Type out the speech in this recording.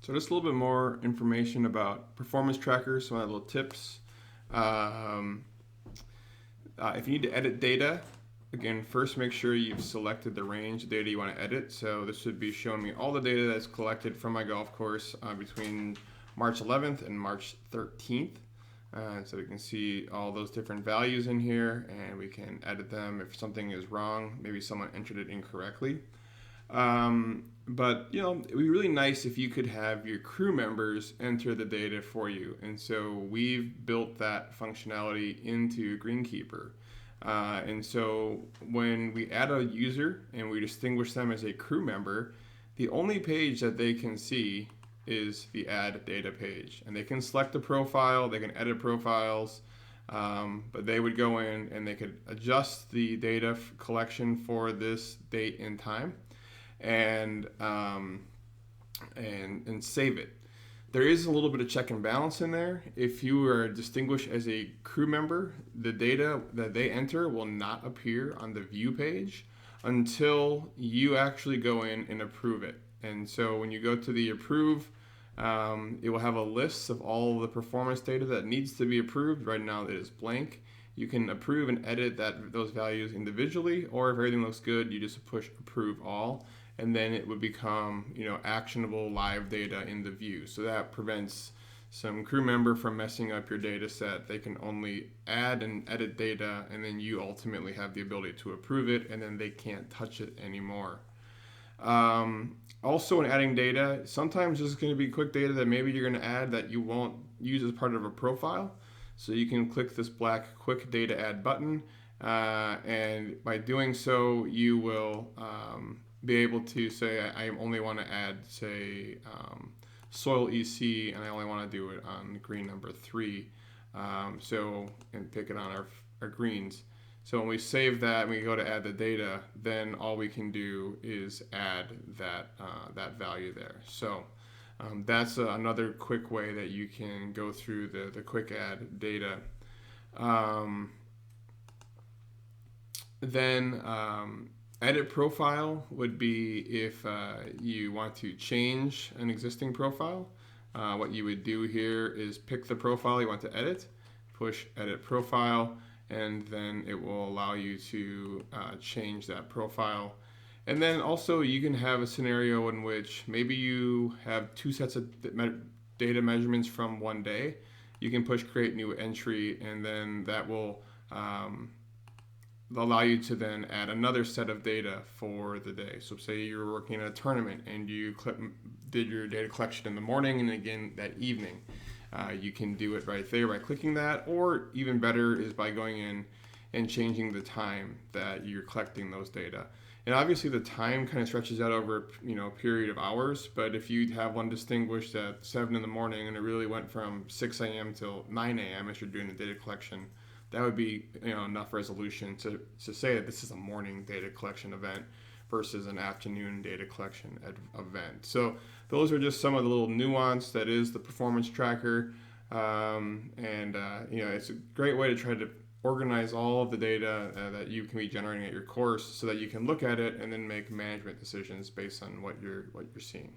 So just a little bit more information about performance trackers, some of the little tips. Um, if you need to edit data, again, first make sure you've selected the range of data you want to edit. So this would be showing me all the data that's collected from my golf course between March 11th and March 13th. So we can see all those different values in here, and we can edit them if something is wrong. Maybe someone entered it incorrectly. But it'd be really nice if you could have your crew members enter the data for you. And so we've built that functionality into Greenkeeper. And so when we add a user and we distinguish them as a crew member, the only page that they can see is the add data page. And they can select a profile, they can edit profiles, but they would go in and they could adjust the data collection for this date and time and save it. There is a little bit of check and balance in there. If you are distinguished as a crew member, the data that they enter will not appear on the view page until you actually go in and approve it. And so when you go to the approve, it will have a list of all the performance data that needs to be approved. Right now it is blank. You can approve and edit those values individually, or if everything looks good, you just push approve all, and then it would become actionable live data in the view. So that prevents some crew member from messing up your data set. They can only add and edit data, and then you ultimately have the ability to approve it, and then they can't touch it anymore. Also, in adding data, sometimes there's going to be quick data that maybe you're going to add that you won't use as part of a profile. So you can click this black quick data add button, and by doing so, you will be able to say, I only want to add, say, soil EC, and I only want to do it on green number 3. And pick it on our greens. So when we save that and we go to add the data, then all we can do is add that value there. So that's another quick way that you can go through the quick add data. Then edit profile would be if you want to change an existing profile. What you would do here is pick the profile you want to edit, push edit profile, and then it will allow you to change that profile. And then also you can have a scenario in which maybe you have 2 sets of data measurements from one day. You can push create new entry, and then that will allow you to then add another set of data for the day. So say you're working at a tournament and you did your data collection in the morning and again that evening. You can do it right there by clicking that, or even better is by going in and changing the time that you're collecting those data. And obviously the time kind of stretches out over a period of hours, but if you have one distinguished at 7 in the morning and it really went from 6 a.m. till 9 a.m. as you're doing the data collection, that would be enough resolution to say that this is a morning data collection event versus an afternoon data collection event. So those are just some of the little nuance that is the performance tracker. It's a great way to try to organize all of the data that you can be generating at your course so that you can look at it and then make management decisions based on what you're seeing.